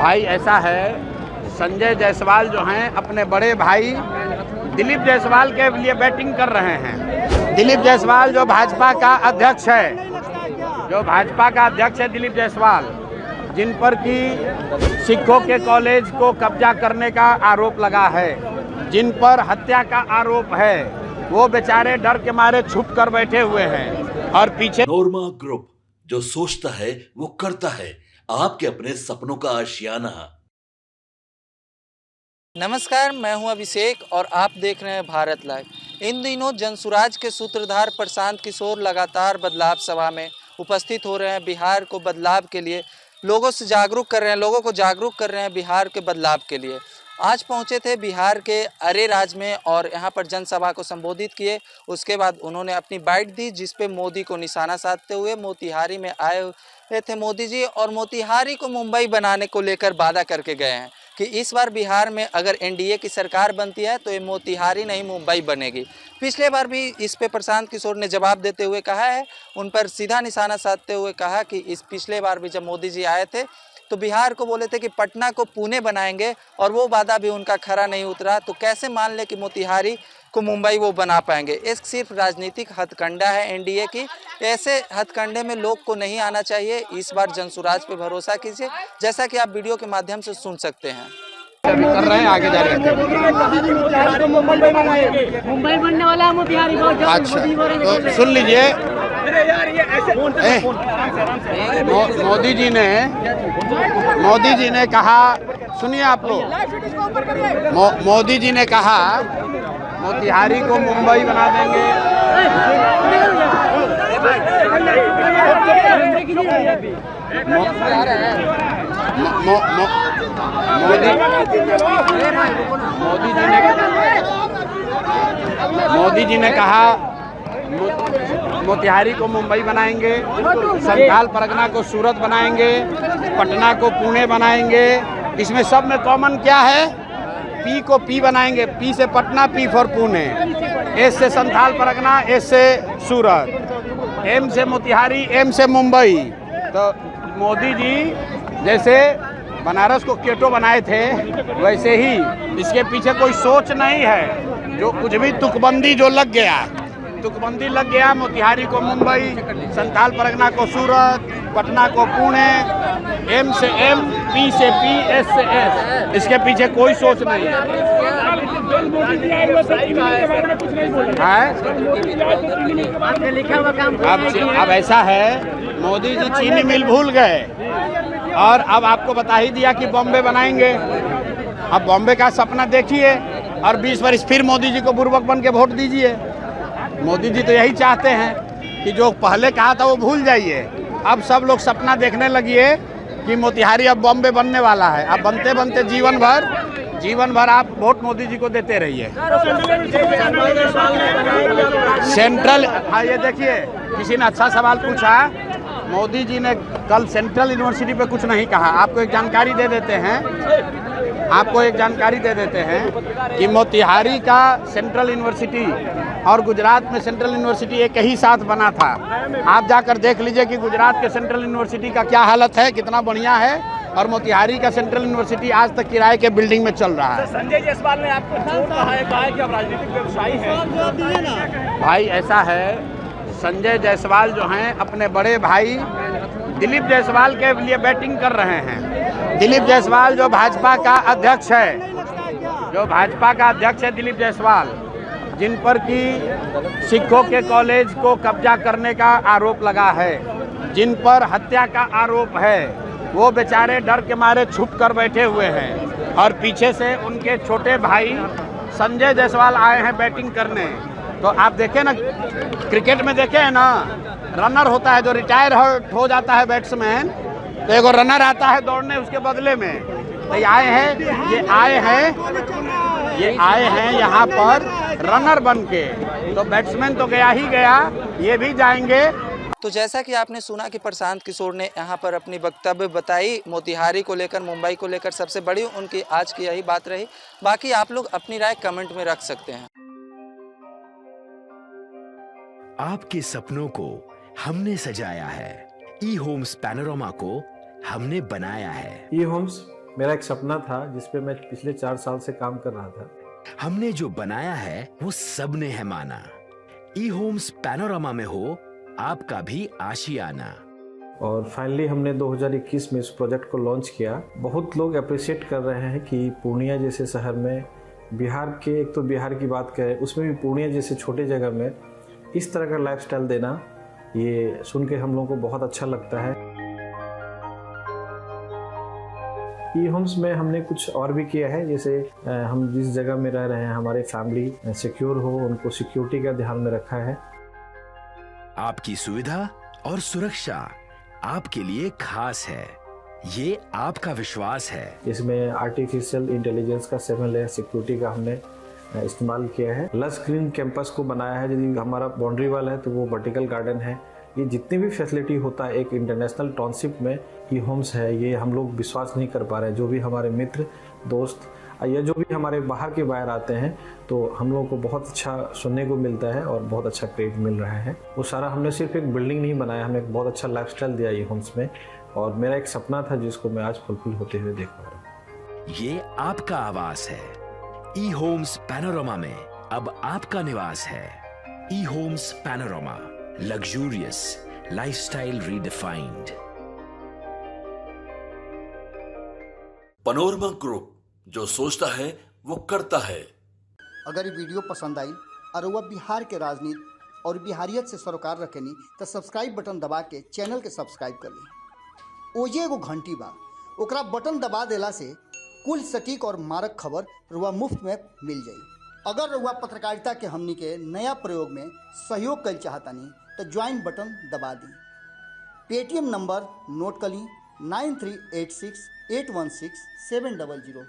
भाई ऐसा है, संजय जायसवाल जो हैं अपने बड़े भाई दिलीप जायसवाल के लिए बैटिंग कर रहे हैं। दिलीप जायसवाल जो भाजपा का अध्यक्ष है, दिलीप जायसवाल, जिन पर कि सिखों के कॉलेज को कब्जा करने का आरोप लगा है, जिन पर हत्या का आरोप है, वो बेचारे डर के मारे छुप कर बैठे हुए हैं। और पीछे नोरमा ग्रुप, जो सोचता है वो करता है, आपके अपने सपनों का आशियाना। नमस्कार, मैं हूं अभिषेक और आप देख रहे हैं भारत लाइव। इन दिनों जनसुराज के सूत्रधार प्रशांत किशोर लगातार बदलाव सभा में उपस्थित हो रहे हैं। बिहार को बदलाव के लिए लोगों को जागरूक कर रहे हैं बिहार के बदलाव के लिए। आज पहुंचे थे बिहार के अरेराज में और यहां पर जनसभा को संबोधित किए। उसके बाद उन्होंने अपनी बाइट दी, जिस पे मोदी को निशाना साधते हुए मोतिहारी में आए हुए थे मोदी जी, और मोतिहारी को मुंबई बनाने को लेकर वादा करके गए हैं कि इस बार बिहार में अगर एनडीए की सरकार बनती है तो ये मोतिहारी नहीं मुंबई बनेगी। पिछले बार भी इस पे प्रशांत किशोर ने जवाब देते हुए कहा है, उन पर सीधा निशाना साधते हुए कहा कि इस पिछले बार भी जब मोदी जी आए थे तो बिहार को बोले थे कि पटना को पुणे बनाएंगे, और वो वादा भी उनका खरा नहीं उतरा। तो कैसे मान ले कि मोतिहारी को मुंबई वो बना पाएंगे। ये सिर्फ राजनीतिक हथकंडा है एनडीए की। ऐसे हथकंडे में लोग को नहीं आना चाहिए। इस बार जनसुराज पे भरोसा कीजिए, जैसा कि आप वीडियो के माध्यम से सुन सकते हैं। कर रहे हैं, आगे जा रहे हैं। मुंबई बनने वाला है मोतिहारी बहुत जल्द। अच्छा, तो सुन लीजिए, मोदी जी ने कहा, सुनिए आप लोग, मोदी जी ने कहा मोतिहारी को मुंबई बना देंगे। मोदी जी ने कहा मोतिहारी को मुंबई बनाएंगे, संथाल परगना को सूरत बनाएंगे, पटना को पुणे बनाएंगे। इसमें सब में कॉमन क्या है? पी को पी बनाएंगे, पी से Patna, P for Pune, S से संथाल परगना, एस से सूरत, एम से मोतिहारी, एम से मुंबई। तो मोदी जी जैसे बनारस को केटो बनाए थे, वैसे ही इसके पीछे कोई सोच नहीं है। जो कुछ भी तुकबंदी जो लग गया, मोतिहारी को मुंबई, संथाल परगना को सूरत, पटना को पुणे, एम से एम, पी से पी, एस से एस, इसके पीछे कोई सोच नहीं है। अब ऐसा है, मोदी जी चीनी मिल भूल गए और अब आपको बता ही दिया कि बॉम्बे बनाएंगे। अब बॉम्बे का सपना देखिए और 20 वर्ष फिर मोदी जी को बुर्बक बन के वोट दीजिए। मोदी जी तो यही चाहते हैं कि जो पहले कहा था वो भूल जाइए। अब सब लोग सपना देखने लगिए कि मोतिहारी अब बॉम्बे बनने वाला है। अब बनते बनते जीवन भर आप वोट मोदी जी को देते रहिए। सेंट्रल, हाँ ये देखिए, किसी ने अच्छा सवाल पूछा, मोदी जी ने कल सेंट्रल यूनिवर्सिटी पे कुछ नहीं कहा। आपको एक जानकारी दे देते हैं कि मोतिहारी का सेंट्रल यूनिवर्सिटी और गुजरात में सेंट्रल यूनिवर्सिटी एक ही साथ बना था। आप जाकर देख लीजिए कि गुजरात के सेंट्रल यूनिवर्सिटी का क्या हालत है, कितना बढ़िया है, और मोतिहारी का सेंट्रल यूनिवर्सिटी आज तक किराए के बिल्डिंग में चल रहा है। संजय जायसवाल ने आपको जो कहा है कि आप राजनीतिक व्यवसायी हैं। भाई ऐसा है, संजय जायसवाल जो हैं अपने बड़े भाई दिलीप जायसवाल के लिए बैटिंग कर रहे हैं। दिलीप जायसवाल जो भाजपा का अध्यक्ष है, दिलीप जायसवाल, जिन पर कि सिखों के कॉलेज को कब्जा करने का आरोप लगा है, जिन पर हत्या का आरोप है, वो बेचारे डर के मारे छुप कर बैठे हुए हैं। और पीछे से उनके छोटे भाई संजय जायसवाल आए हैं बैटिंग करने। तो आप देखें ना, क्रिकेट में देखे हैं ना, रनर होता है जो रिटायर हो जाता है बैट्समैन, तो एक रनर आता है दौड़ने उसके बदले में। तो ये आए हैं यहाँ पर रनर बन के। तो बैट्समैन तो गया ही गया, ये भी जाएंगे। तो जैसा कि आपने सुना कि प्रशांत किशोर ने यहाँ पर अपनी वक्तव्य बताई मोतिहारी को लेकर, मुंबई को लेकर, सबसे बड़ी उनकी आज की यही बात रही। बाकी आप लोग अपनी राय कमेंट में रख सकते हैं। आपके सपनों को हमने सजाया है, ई होम्स पैनोरमा को हमने बनाया है। ई होम्स मेरा एक सपना था जिस पे मैं पिछले 4 साल से काम कर रहा था। हमने जो बनाया है वो सबने है माना। ई होम्स पैनोरामा में हो आपका भी आशियाना। और फाइनली हमने 2021 में इस प्रोजेक्ट को लॉन्च किया। बहुत लोग अप्रिशिएट कर रहे हैं कि पूर्णिया जैसे शहर में, बिहार के, एक तो बिहार की बात करें उसमें भी पूर्णिया जैसे छोटे जगह में इस तरह का लाइफस्टाइल देना, ये सुन के हम लोगों को बहुत अच्छा लगता है। ई होम्स में हमने कुछ और भी किया है, जैसे हम जिस जगह में रह रहे हैं हमारे फैमिली सिक्योर हो, उनको सिक्योरिटी का ध्यान में रखा है। आपकी सुविधा और सुरक्षा आपके लिए खास है, ये आपका विश्वास है। इसमें आर्टिफिशियल इंटेलिजेंस का 7 लेयर सिक्योरिटी का हमने इस्तेमाल किया है। लस ग्रीन कैंपस को बनाया है। यदि हमारा बाउंड्री वाल है तो वो वर्टिकल गार्डन है। ये जितनी भी फैसिलिटी होता है एक इंटरनेशनल टाउनशिप में ई होम्स है, ये हम लोग विश्वास नहीं कर पा रहे हैं। जो भी हमारे मित्र दोस्त या जो भी हमारे बाहर के बाहर आते हैं तो हम लोगों को बहुत अच्छा सुनने को मिलता है और बहुत अच्छा क्रेडिट मिल रहा है। वो सारा हमने सिर्फ एक बिल्डिंग नहीं बनाया, हमने एक बहुत अच्छा लाइफस्टाइल दिया ई होम्स में, और मेरा एक सपना था जिसको मैं आज फुलफिल होते हुए देख पा रहा हूँ। ये आपका आवास है। ई होम्स पैनोरामा में अब आपका निवास है। E Homes Panorama, luxurious lifestyle redefined. Panorama group, जो सोचता है वो करता है। अगर ये वीडियो पसंद आई और वह बिहार के राजनीति और बिहारियत से सरोकार रखेनी तो सब्सक्राइब बटन दबा के चैनल के सब्सक्राइब कर ली। ओजे एगो घंटी बा, ओकरा बटन दबा देला से कुल सटीक और मारक खबर रुआ मुफ्त में मिल जाई। अगर रुआ पत्रकारिता के हमनी के नया प्रयोग में सहयोग कर चाहतानी तो ज्वाइन बटन दबा दी। पेटीएम नंबर नोट कर ली 9386816700।